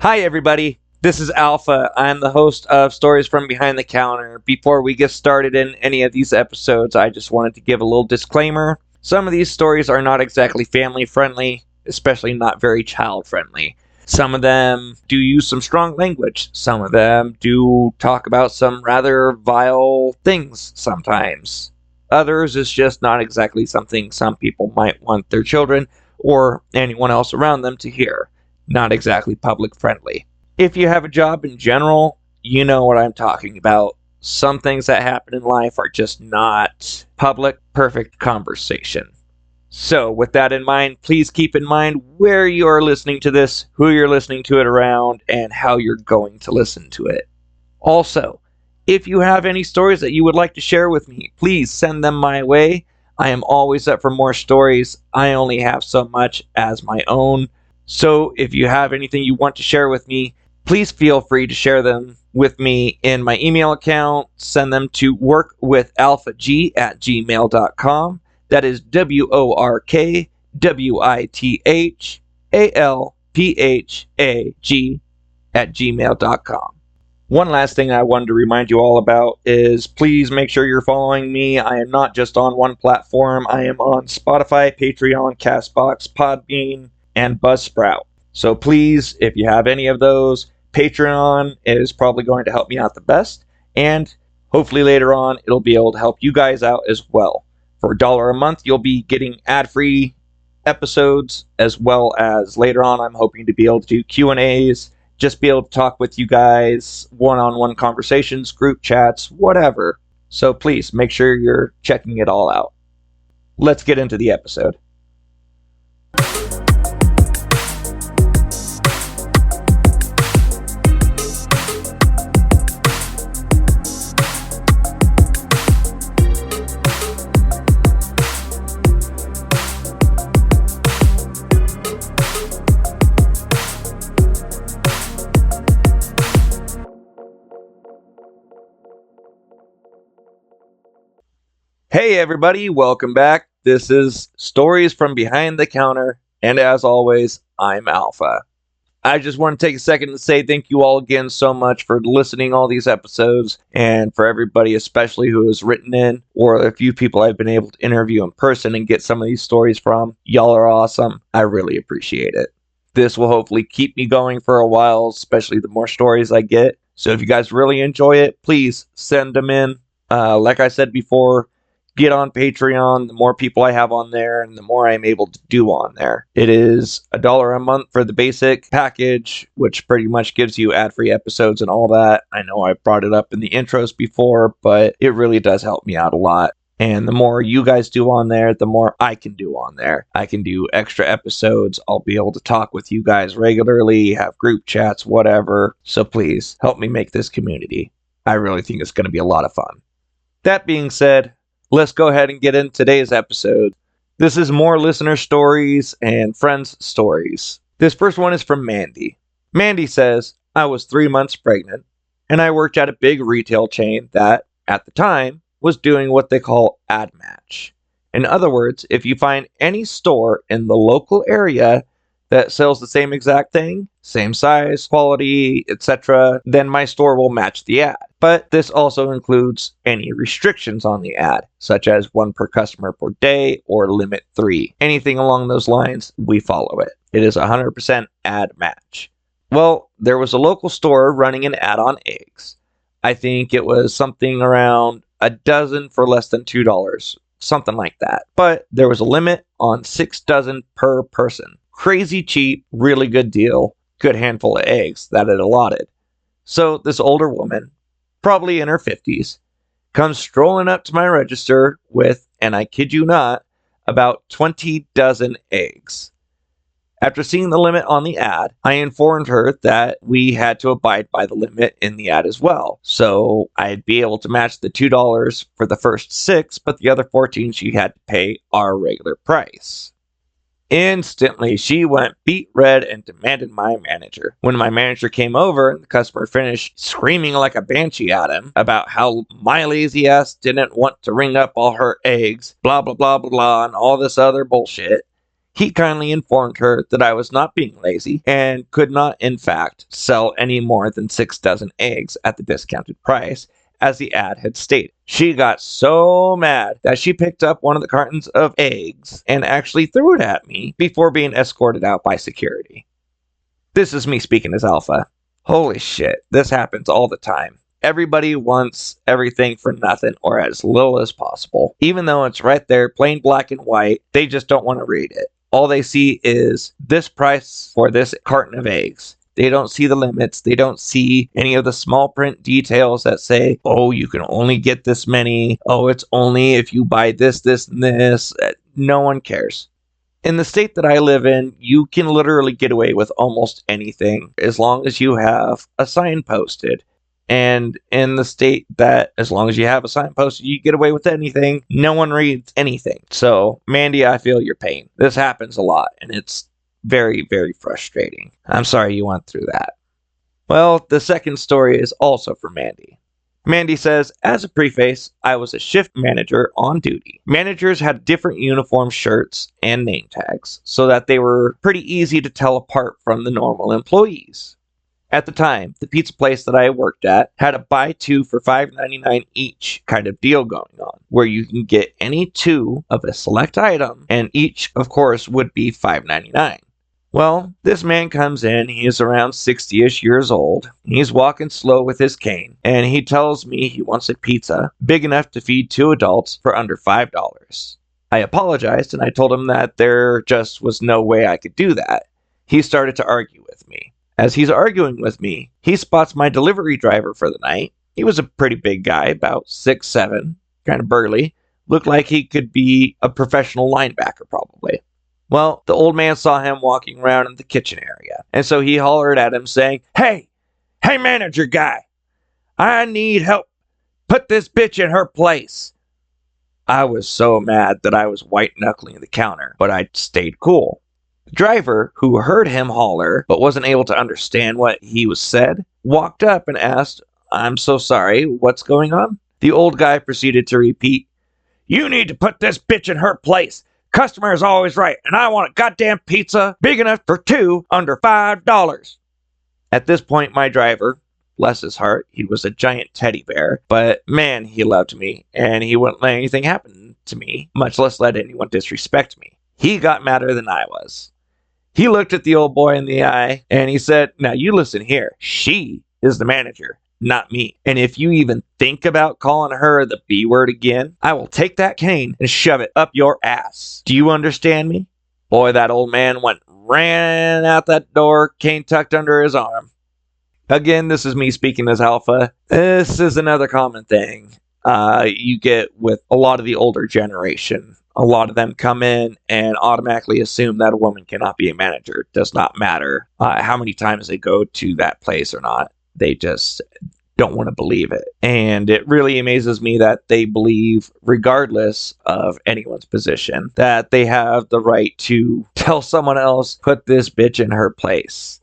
Hi, everybody. This is Alpha. I'm the host of Stories from Behind the Counter. Before we get started in any of these episodes, I just wanted to give a little disclaimer. Some of these stories are not exactly family friendly, especially not very child friendly. Some of them do use some strong language. Some of them do talk about some rather vile things sometimes. Others is just not exactly something some people might want their children or anyone else around them to hear. Not exactly public friendly. If you have a job in general, you know what I'm talking about. Some things that happen in life are just not public, perfect conversation. So, with that in mind, please keep in mind where you're listening to this, who you're listening to it around, and how you're going to listen to it. Also, if you have any stories that you would like to share with me, please send them my way. I am always up for more stories. I only have so much as my own. So if you have anything you want to share with me, please feel free to share them with me in my email account. Send them to workwithalphag@gmail.com. That is workwithalphag@gmail.com. One last thing I wanted to remind you all about is please make sure you're following me. I am not just on one platform. I am on Spotify, Patreon, Castbox, Podbean, and Buzzsprout. So please, if you have any of those, Patreon is probably going to help me out the best, and hopefully later on it'll be able to help you guys out as well. For $1 a month, you'll be getting ad-free episodes, as well as later on I'm hoping to be able to do Q&As, just be able to talk with you guys, one-on-one conversations, group chats, whatever. So please make sure you're checking it all out. Let's get into the episode. Hey everybody, welcome back. This is Stories from Behind the Counter, and as always, I'm Alpha. I just want to take a second to say thank you all again so much for listening all these episodes, and for everybody especially who has written in, or a few people I've been able to interview in person and get some of these stories from. Y'all are awesome. I really appreciate it. This will hopefully keep me going for a while, especially the more stories I get. So if you guys really enjoy it, please send them in. Like I said before, get on Patreon. The more people I have on there, and the more I'm able to do on there. It is $1 a month for the basic package, which pretty much gives you ad-free episodes and all that. I know I brought it up in the intros before, but it really does help me out a lot. And the more you guys do on there, the more I can do on there. I can do extra episodes. I'll be able to talk with you guys regularly, have group chats, whatever. So please help me make this community. I really think it's going to be a lot of fun. That being said, let's go ahead and get into today's episode. This is more listener stories and friends' stories. This first one is from Mandy. Mandy says, I was 3 months pregnant, and I worked at a big retail chain that, at the time, was doing what they call ad match. In other words, if you find any store in the local area that sells the same exact thing, same size, quality, etc., then my store will match the ad. But this also includes any restrictions on the ad, such as 1 per customer per day or limit 3. Anything along those lines, we follow it. It is 100% ad match. Well, there was a local store running an ad on eggs. I think it was something around a dozen for less than $2, something like that. But there was a limit on 6 dozen per person. Crazy cheap, really good deal, good handful of eggs that it allotted. So this older woman, probably in her 50s, comes strolling up to my register with, and I kid you not, about 20 dozen eggs. After seeing the limit on the ad, I informed her that we had to abide by the limit in the ad as well. So I'd be able to match the $2 for the first 6, but the other 14 she had to pay our regular price. Instantly, she went beet red and demanded my manager. When my manager came over and the customer finished screaming like a banshee at him about how my lazy ass didn't want to ring up all her eggs, blah, blah, blah, blah, blah, and all this other bullshit, He kindly informed her that I was not being lazy and could not, in fact, sell any more than 6 dozen eggs at the discounted price, as the ad had stated. She got so mad that she picked up one of the cartons of eggs and actually threw it at me before being escorted out by security. This is me speaking as Alpha. Holy shit, this happens all the time. Everybody wants everything for nothing or as little as possible. Even though it's right there, plain black and white, they just don't want to read it. All they see is this price for this carton of eggs. They don't see the limits. They don't see any of the small print details that say, oh, you can only get this many. Oh, it's only if you buy this, this, and this. No one cares. In the state that I live in, you can literally get away with almost anything as long as you have a sign posted. And in the state that as long as you have a sign posted, you get away with anything. No one reads anything. So, Mandy, I feel your pain. This happens a lot, and it's very, very frustrating. I'm sorry you went through that. Well, the second story is also for Mandy. Mandy says, as a preface, I was a shift manager on duty. Managers had different uniform shirts and name tags, so that they were pretty easy to tell apart from the normal employees. At the time, the pizza place that I worked at had a buy two for $5.99 each kind of deal going on, where you can get any two of a select item, and each, of course, would be $5.99. Well, this man comes in, he is around 60-ish years old, he's walking slow with his cane, and he tells me he wants a pizza big enough to feed 2 adults for under $5. I apologized, and I told him that there just was no way I could do that. He started to argue with me. As he's arguing with me, he spots my delivery driver for the night. He was a pretty big guy, about 6'7", kind of burly, looked like he could be a professional linebacker probably. Well, the old man saw him walking around in the kitchen area, and so he hollered at him saying, Hey manager guy, I need help. Put this bitch in her place. I was so mad that I was white-knuckling the counter, but I stayed cool. The driver, who heard him holler but wasn't able to understand what he was said, walked up and asked, I'm so sorry, what's going on? The old guy proceeded to repeat, You need to put this bitch in her place. Customer is always right, and I want a goddamn pizza big enough for 2 under $5. At this point, my driver, bless his heart, he was a giant teddy bear, but man, he loved me, and he wouldn't let anything happen to me, much less let anyone disrespect me. He got madder than I was. He looked at the old boy in the eye, and he said, Now you listen here. She is the manager, not me. And if you even think about calling her the B word again, I will take that cane and shove it up your ass. Do you understand me? Boy, that old man ran out that door, cane tucked under his arm. Again, this is me speaking as Alpha. This is another common thing you get with a lot of the older generation. A lot of them come in and automatically assume that a woman cannot be a manager. It does not matter how many times they go to that place or not. They just don't want to believe it. And it really amazes me that they believe, regardless of anyone's position, that they have the right to tell someone else, put this bitch in her place.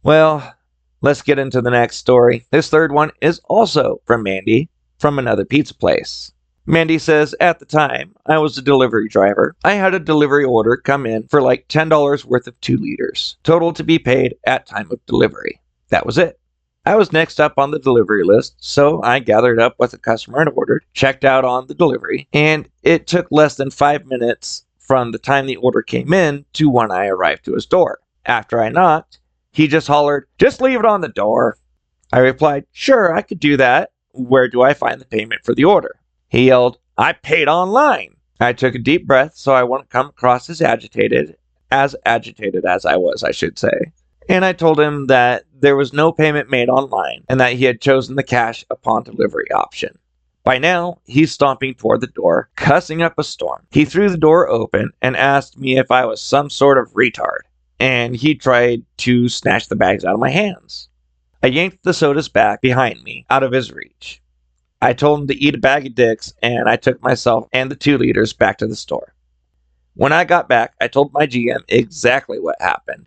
Well, let's get into the next story. This third one is also from Mandy, from another pizza place. Mandy says, at the time, I was a delivery driver. I had a delivery order come in for like $10 worth of 2 liters, total to be paid at time of delivery. That was it. I was next up on the delivery list, so I gathered up what the customer had ordered, checked out on the delivery, and it took less than 5 minutes from the time the order came in to when I arrived to his door. After I knocked, he just hollered, Just leave it on the door. I replied, Sure, I could do that. Where do I find the payment for the order? He yelled, I paid online. I took a deep breath so I wouldn't come across as agitated as I was, I should say. And I told him that there was no payment made online and that he had chosen the cash upon delivery option. By now, he's stomping toward the door, cussing up a storm. He threw the door open and asked me if I was some sort of retard, and he tried to snatch the bags out of my hands. I yanked the sodas back behind me, out of his reach. I told him to eat a bag of dicks, and I took myself and the 2 liters back to the store. When I got back, I told my GM exactly what happened.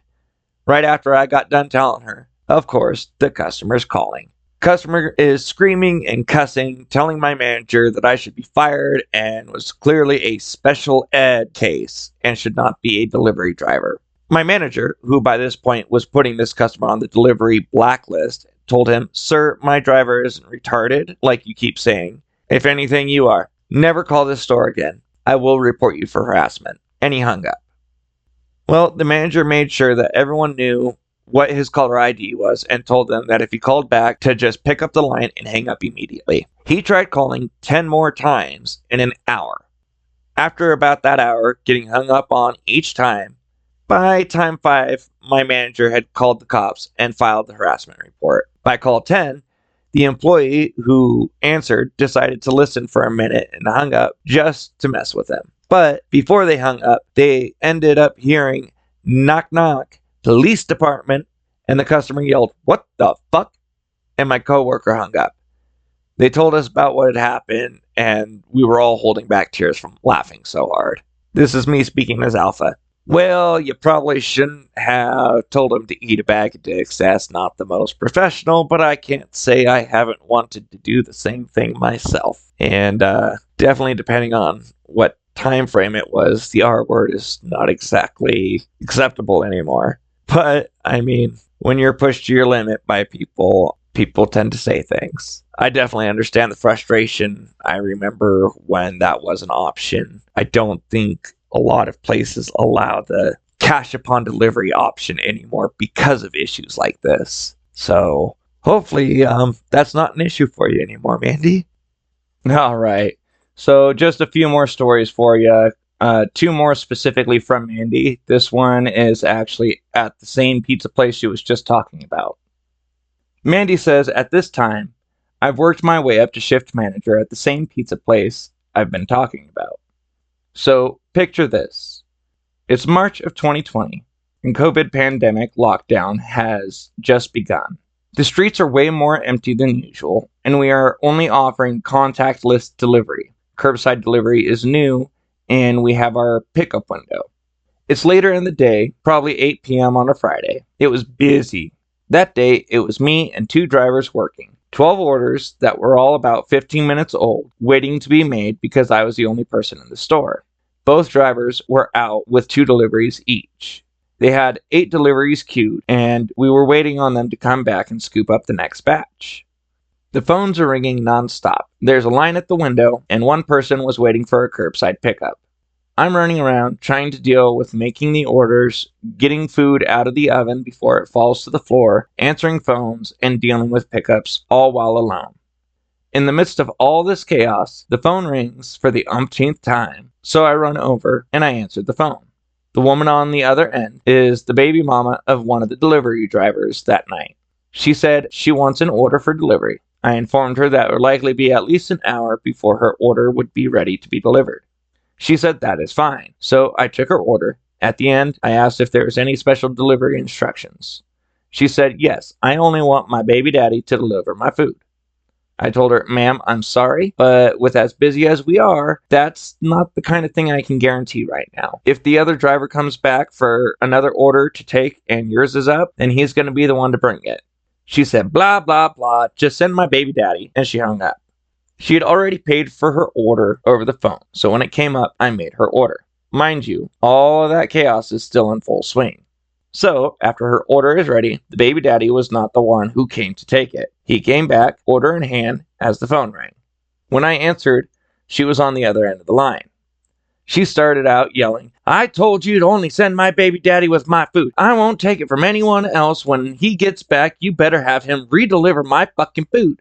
Right after I got done telling her, of course, the customer's calling. Customer is screaming and cussing, telling my manager that I should be fired and was clearly a special ed case and should not be a delivery driver. My manager, who by this point was putting this customer on the delivery blacklist, told him, "Sir, my driver isn't retarded, like you keep saying. If anything, you are. Never call this store again. I will report you for harassment." And he hung up. Well, the manager made sure that everyone knew what his caller ID was and told them that if he called back to just pick up the line and hang up immediately. He tried calling 10 more times in an hour. After about that hour, getting hung up on each time, by time 5, my manager had called the cops and filed the harassment report. By call 10, the employee who answered decided to listen for a minute and hung up just to mess with him. But before they hung up, they ended up hearing knock knock, police department, and the customer yelled, "What the fuck?" And my coworker hung up. They told us about what had happened, and we were all holding back tears from laughing so hard. This is me speaking as Alpha. Well, you probably shouldn't have told him to eat a bag of dicks. That's not the most professional, but I can't say I haven't wanted to do the same thing myself. And definitely depending on what time frame it was, the R word is not exactly acceptable anymore. But, I mean, when you're pushed to your limit by people tend to say things. I definitely understand the frustration. I remember when that was an option. I don't think a lot of places allow the cash upon delivery option anymore because of issues like this. So hopefully that's not an issue for you anymore, Mandy. All right. So just a few more stories for you. 2 more specifically from Mandy. This one is actually at the same pizza place she was just talking about. Mandy says, "At this time, I've worked my way up to shift manager at the same pizza place I've been talking about. So picture this. It's March of 2020, and COVID pandemic lockdown has just begun. The streets are way more empty than usual, and we are only offering contactless delivery. Curbside delivery is new, and we have our pickup window. It's later in the day, probably 8 p.m. on a Friday. It was busy. That day, it was me and 2 drivers working. 12 orders that were all about 15 minutes old, waiting to be made because I was the only person in the store. Both drivers were out with 2 deliveries each. They had 8 deliveries queued, and we were waiting on them to come back and scoop up the next batch. The phones are ringing nonstop. There's a line at the window, and one person was waiting for a curbside pickup. I'm running around trying to deal with making the orders, getting food out of the oven before it falls to the floor, answering phones, and dealing with pickups, all while alone. In the midst of all this chaos, the phone rings for the umpteenth time, so I run over and I answered the phone. The woman on the other end is the baby mama of one of the delivery drivers that night. She said she wants an order for delivery. I informed her that it would likely be at least an hour before her order would be ready to be delivered. She said that is fine, so I took her order. At the end, I asked if there was any special delivery instructions. She said, "Yes, I only want my baby daddy to deliver my food." I told her, "Ma'am, I'm sorry, but with as busy as we are, that's not the kind of thing I can guarantee right now. If the other driver comes back for another order to take and yours is up, then he's going to be the one to bring it." She said, "Blah, blah, blah, just send my baby daddy," and she hung up. She had already paid for her order over the phone, so when it came up, I made her order. Mind you, all of that chaos is still in full swing. So, after her order is ready, the baby daddy was not the one who came to take it. He came back, order in hand, as the phone rang. When I answered, she was on the other end of the line. She started out yelling, "I told you to only send my baby daddy with my food. I won't take it from anyone else. When he gets back, you better have him redeliver my fucking food."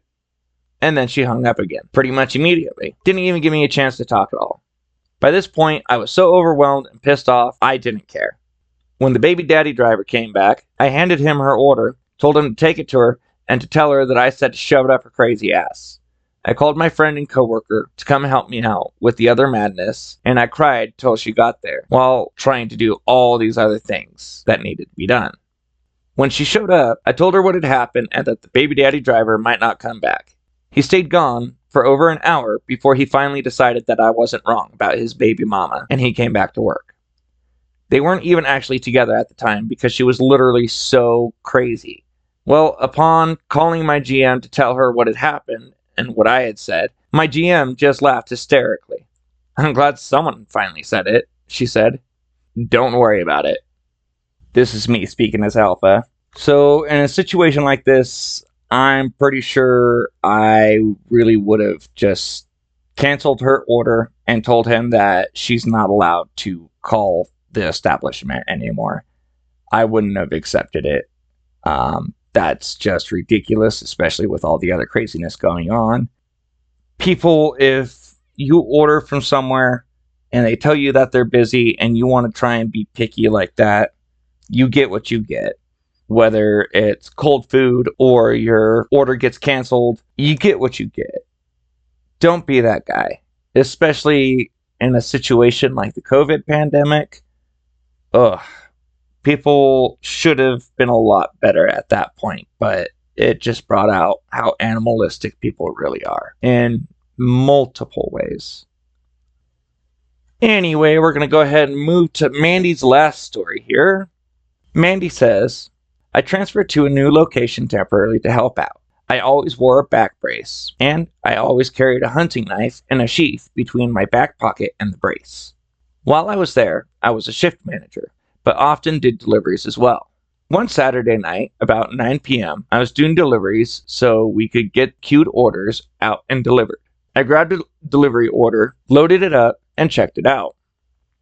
And then she hung up again, pretty much immediately. Didn't even give me a chance to talk at all. By this point, I was so overwhelmed and pissed off, I didn't care. When the baby daddy driver came back, I handed him her order, told him to take it to her, and to tell her that I said to shove it up her crazy ass. I called my friend and coworker to come help me out with the other madness, and I cried till she got there, while trying to do all these other things that needed to be done. When she showed up, I told her what had happened and that the baby daddy driver might not come back. He stayed gone for over an hour before he finally decided that I wasn't wrong about his baby mama, and he came back to work. They weren't even actually together at the time because she was literally so crazy. Well, upon calling my GM to tell her what had happened and what I had said, my GM just laughed hysterically. I'm glad someone finally said it, she said. Don't worry about it. This is me speaking as Alpha. So, in a situation like this, I'm pretty sure I really would have just canceled her order and told him that she's not allowed to call the establishment anymore. I wouldn't have accepted it. That's just ridiculous, especially with all the other craziness going on. People, if you order from somewhere and they tell you that they're busy and you want to try and be picky like that, you get what you get. Whether it's cold food or your order gets canceled, you get what you get. Don't be that guy, especially in a situation like the COVID pandemic. Ugh. People should have been a lot better at that point, but it just brought out how animalistic people really are in multiple ways. Anyway, we're going to go ahead and move to Mandy's last story here. Mandy says, I transferred to a new location temporarily to help out. I always wore a back brace, and I always carried a hunting knife in a sheath between my back pocket and the brace. While I was there, I was a shift manager, but often did deliveries as well. One Saturday night, about 9 p.m., I was doing deliveries so we could get queued orders out and delivered. I grabbed a delivery order, loaded it up, and checked it out.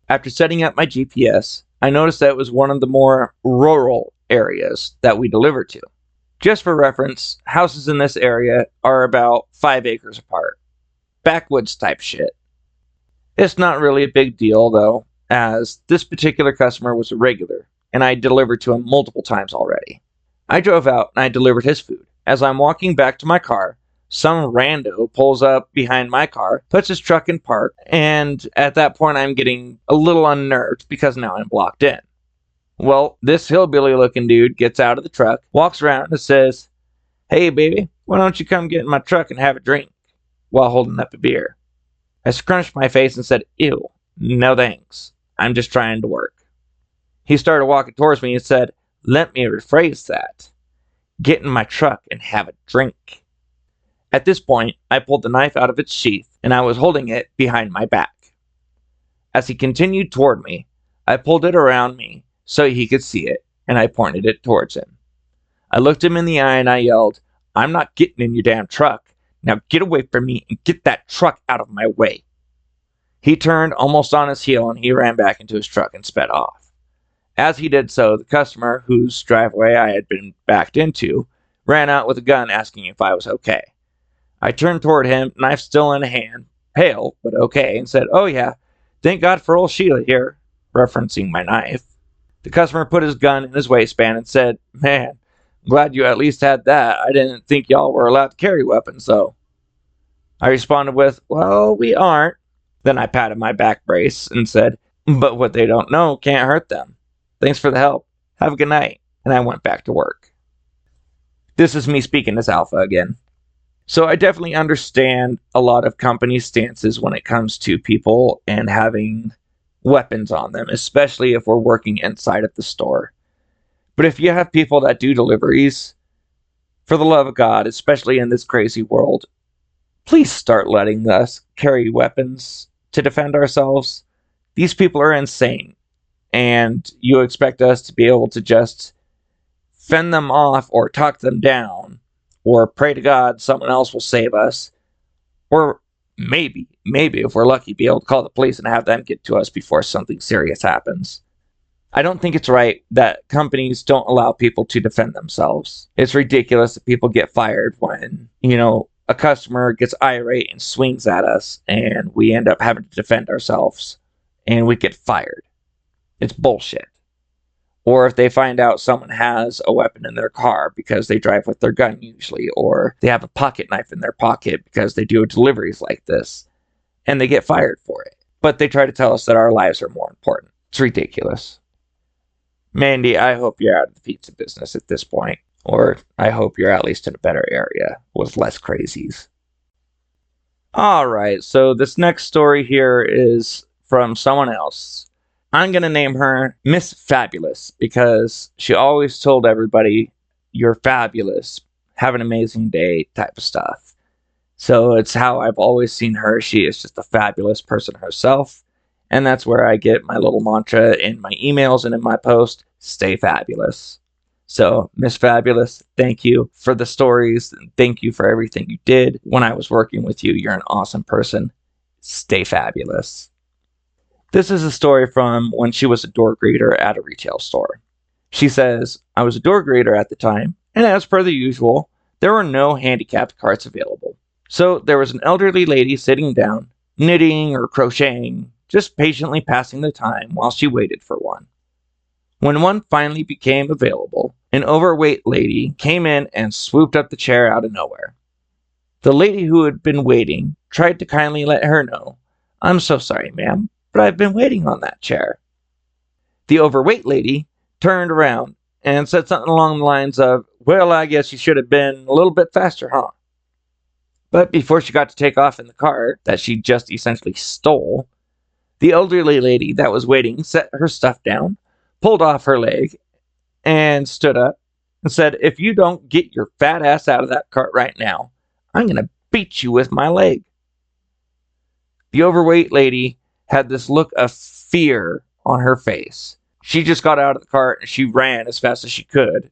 After setting up my GPS, I noticed that it was one of the more rural areas that we deliver to. Just for reference, houses in this area are about 5 acres apart. Backwoods type shit. It's not really a big deal though, as this particular customer was a regular, and I delivered to him multiple times already. I drove out and I delivered his food. As I'm walking back to my car, some rando pulls up behind my car, puts his truck in park, and at that point I'm getting a little unnerved because now I'm blocked in. Well, this hillbilly looking dude gets out of the truck, walks around and says, Hey baby, why don't you come get in my truck and have a drink? While holding up a beer. I scrunched my face and said, Ew, no thanks. I'm just trying to work. He started walking towards me and said, Let me rephrase that. Get in my truck and have a drink. At this point, I pulled the knife out of its sheath and I was holding it behind my back. As he continued toward me, I pulled it around me so he could see it, and I pointed it towards him. I looked him in the eye and I yelled, I'm not getting in your damn truck. Now get away from me and get that truck out of my way. He turned almost on his heel and he ran back into his truck and sped off. As he did so, the customer, whose driveway I had been backed into, ran out with a gun asking if I was okay. I turned toward him, knife still in hand, pale, but okay, and said, Oh yeah, thank God for old Sheila here, referencing my knife. The customer put his gun in his waistband and said, Man, I'm glad you at least had that. I didn't think y'all were allowed to carry weapons, though. I responded with, Well, we aren't. Then I patted my back brace and said, But what they don't know can't hurt them. Thanks for the help. Have a good night. And I went back to work. This is me speaking as Alpha again. So I definitely understand a lot of companies' stances when it comes to people and having weapons on them, especially if we're working inside of the store. But if you have people that do deliveries, for the love of God, especially in this crazy world, please start letting us carry weapons to defend ourselves. These people are insane, and you expect us to be able to just fend them off or talk them down or pray to God someone else will save us, or maybe if we're lucky, be able to call the police and have them get to us before something serious happens. I don't think it's right that companies don't allow people to defend themselves. It's ridiculous that people get fired when, a customer gets irate and swings at us and we end up having to defend ourselves and we get fired. It's bullshit. Or if they find out someone has a weapon in their car because they drive with their gun usually, or they have a pocket knife in their pocket because they do deliveries like this, and they get fired for it. But they try to tell us that our lives are more important. It's ridiculous. Mandy, I hope you're out of the pizza business at this point, or I hope you're at least in a better area with less crazies. Alright, so this next story here is from someone else. I'm going to name her Miss Fabulous because she always told everybody you're fabulous, have an amazing day type of stuff. So it's how I've always seen her. She is just a fabulous person herself. And that's where I get my little mantra in my emails and in my post, stay fabulous. So, Miss Fabulous, thank you for the stories. And thank you for everything you did when I was working with you. You're an awesome person. Stay fabulous. This is a story from when she was a door greeter at a retail store. She says, I was a door greeter at the time, and as per the usual, there were no handicapped carts available. So there was an elderly lady sitting down, knitting or crocheting, just patiently passing the time while she waited for one. When one finally became available, an overweight lady came in and swooped up the chair out of nowhere. The lady who had been waiting tried to kindly let her know, I'm so sorry, ma'am, but I've been waiting on that chair. The overweight lady turned around and said something along the lines of, well, I guess you should have been a little bit faster, huh? But before she got to take off in the cart that she just essentially stole, the elderly lady that was waiting set her stuff down, pulled off her leg, and stood up and said, if you don't get your fat ass out of that cart right now, I'm going to beat you with my leg. The overweight lady had this look of fear on her face. She just got out of the cart and she ran as fast as she could.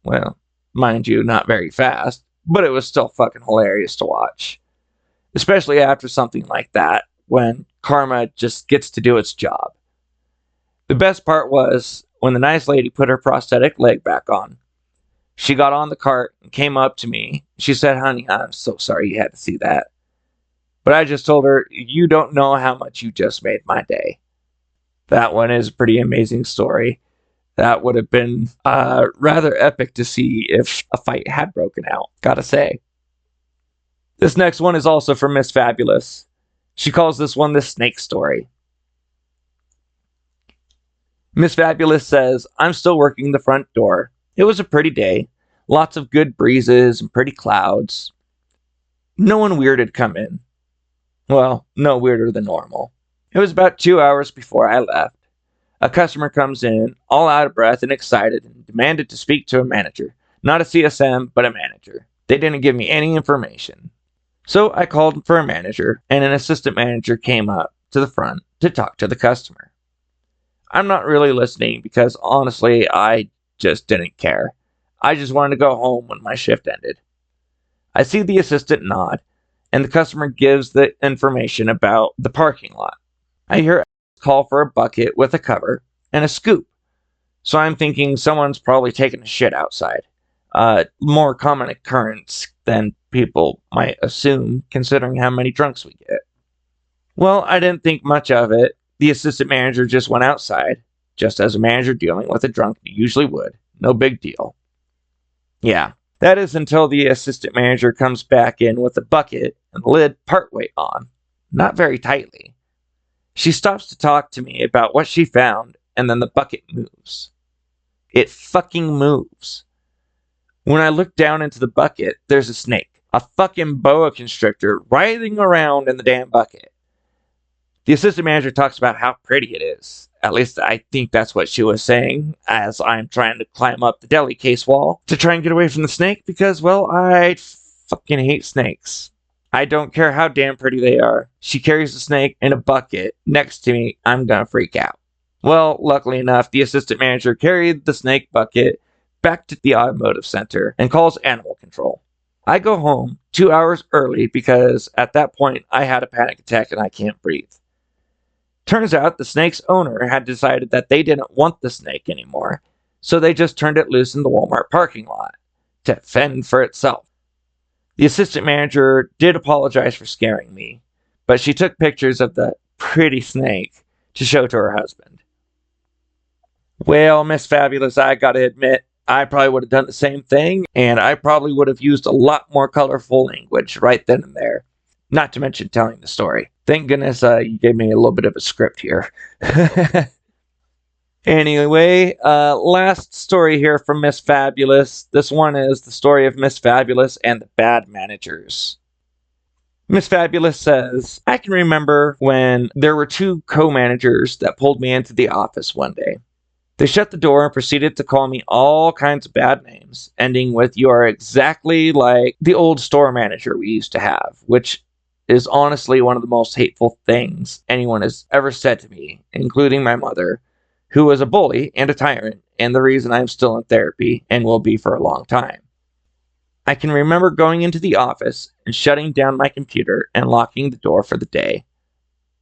Well, mind you, not very fast, but it was still fucking hilarious to watch. Especially after something like that, when karma just gets to do its job. The best part was when the nice lady put her prosthetic leg back on. She got on the cart and came up to me. She said, honey, I'm so sorry you had to see that. But I just told her, you don't know how much you just made my day. That one is a pretty amazing story. That would have been rather epic to see if a fight had broken out, gotta say. This next one is also from Miss Fabulous. She calls this one the snake story. Miss Fabulous says, I'm still working the front door. It was a pretty day. Lots of good breezes and pretty clouds. No one weird had come in. Well, no weirder than normal. It was about 2 hours before I left. A customer comes in, all out of breath and excited, and demanded to speak to a manager. Not a CSM, but a manager. They didn't give me any information. So I called for a manager, and an assistant manager came up to the front to talk to the customer. I'm not really listening because, honestly, I just didn't care. I just wanted to go home when my shift ended. I see the assistant nod, and the customer gives the information about the parking lot. I hear a call for a bucket with a cover and a scoop. So I'm thinking someone's probably taking a shit outside. More common occurrence than people might assume, considering how many drunks we get. Well, I didn't think much of it. The assistant manager just went outside, just as a manager dealing with a drunk usually would. No big deal. Yeah, that is until the assistant manager comes back in with the bucket and the lid partway on, not very tightly. She stops to talk to me about what she found, and then the bucket moves. It fucking moves. When I look down into the bucket, there's a snake. A fucking boa constrictor writhing around in the damn bucket. The assistant manager talks about how pretty it is. At least I think that's what she was saying, as I'm trying to climb up the deli case wall to try and get away from the snake because, well, I fucking hate snakes. I don't care how damn pretty they are. She carries the snake in a bucket next to me. I'm gonna freak out. Well, luckily enough, the assistant manager carried the snake bucket back to the automotive center and calls animal control. I go home 2 hours early because at that point I had a panic attack and I can't breathe. Turns out the snake's owner had decided that they didn't want the snake anymore, so they just turned it loose in the Walmart parking lot to fend for itself. The assistant manager did apologize for scaring me, but she took pictures of the pretty snake to show to her husband. Well, Miss Fabulous, I gotta admit, I probably would have done the same thing, and I probably would have used a lot more colorful language right then and there. Not to mention telling the story. Thank goodness you gave me a little bit of a script here. Anyway, last story here from Miss Fabulous. This one is the story of Miss Fabulous and the bad managers. Miss Fabulous says, I can remember when there were two co-managers that pulled me into the office one day. They shut the door and proceeded to call me all kinds of bad names, ending with, "You are exactly like the old store manager we used to have," which is honestly one of the most hateful things anyone has ever said to me, including my mother, who was a bully and a tyrant, and the reason I'm still in therapy and will be for a long time. I can remember going into the office and shutting down my computer and locking the door for the day.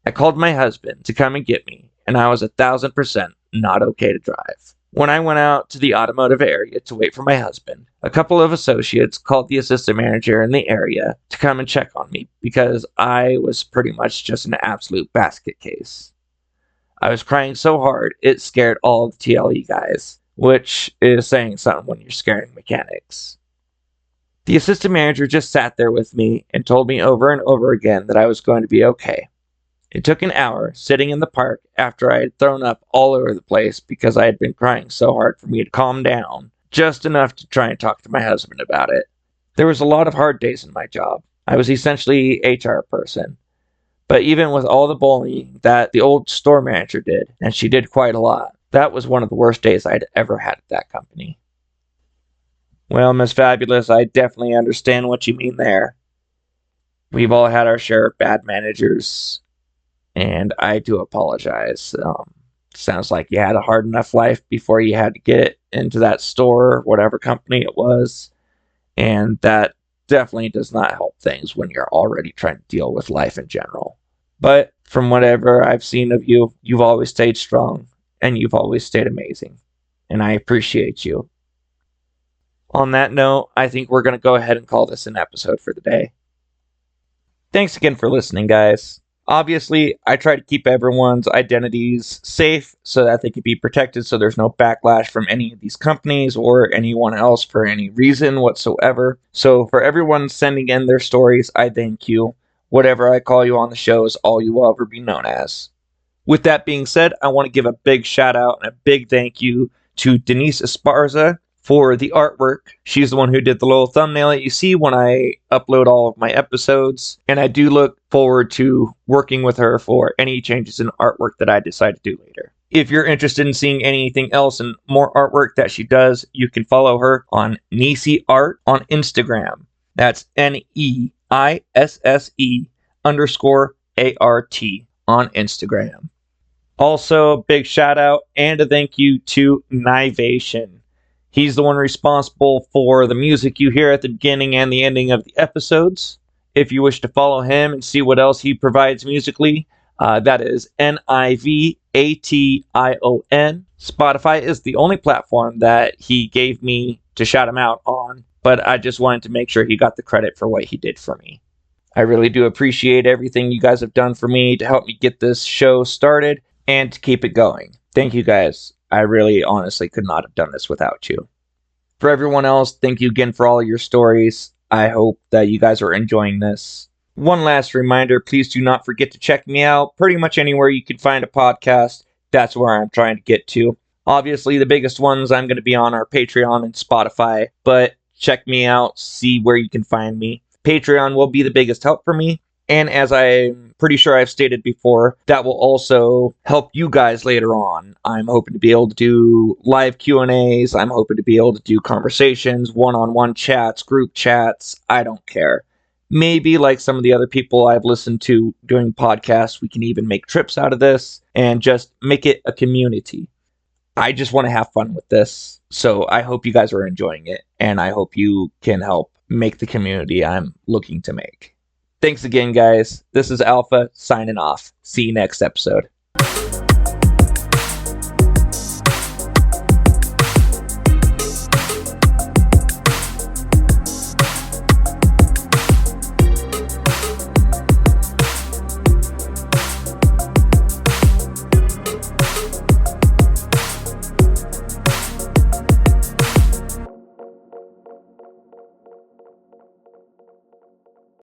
I called my husband to come and get me, and I was 1,000% not okay to drive. When I went out to the automotive area to wait for my husband, a couple of associates called the assistant manager in the area to come and check on me because I was pretty much just an absolute basket case. I was crying so hard it scared all of the TLE guys, which is saying something when you're scaring mechanics. The assistant manager just sat there with me and told me over and over again that I was going to be okay. It took an hour sitting in the park after I had thrown up all over the place because I had been crying so hard for me to calm down, just enough to try and talk to my husband about it. There was a lot of hard days in my job. I was essentially HR person. But even with all the bullying that the old store manager did, and she did quite a lot, that was one of the worst days I'd ever had at that company. Well, Miss Fabulous, I definitely understand what you mean there. We've all had our share of bad managers, and I do apologize. Sounds like you had a hard enough life before you had to get into that store, whatever company it was, and that definitely does not help things when you're already trying to deal with life in general. But from whatever I've seen of you, you've always stayed strong, and you've always stayed amazing, and I appreciate you. On that note, I think we're going to go ahead and call this an episode for the day. Thanks again for listening, guys. Obviously, I try to keep everyone's identities safe so that they can be protected so there's no backlash from any of these companies or anyone else for any reason whatsoever. So for everyone sending in their stories, I thank you. Whatever I call you on the show is all you will ever be known as. With that being said, I want to give a big shout out and a big thank you to Denise Esparza for the artwork. She's the one who did the little thumbnail that you see when I upload all of my episodes, and I do look forward to working with her for any changes in artwork that I decide to do later. If you're interested in seeing anything else and more artwork that she does, you can follow her on Nisi Art on Instagram. That's NEISSE_ART on Instagram. Also, big shout out and a thank you to Nivation. He's the one responsible for the music you hear at the beginning and the ending of the episodes. If you wish to follow him and see what else he provides musically, that is Nivation. Spotify is the only platform that he gave me to shout him out on, but I just wanted to make sure he got the credit for what he did for me. I really do appreciate everything you guys have done for me to help me get this show started and to keep it going. Thank you guys. I really honestly could not have done this without you. For everyone else, thank you again for all your stories. I hope that you guys are enjoying this. One last reminder, please do not forget to check me out pretty much anywhere you can find a podcast. That's where I'm trying to get to. Obviously, the biggest ones I'm going to be on are Patreon and Spotify, but check me out, see where you can find me. Patreon will be the biggest help for me. And as I'm pretty sure I've stated before, that will also help you guys later on. I'm hoping to be able to do live Q&As. I'm hoping to be able to do conversations, one-on-one chats, group chats. I don't care. Maybe like some of the other people I've listened to doing podcasts, we can even make trips out of this and just make it a community. I just want to have fun with this. So I hope you guys are enjoying it. And I hope you can help make the community I'm looking to make. Thanks again, guys. This is Alpha signing off. See you next episode.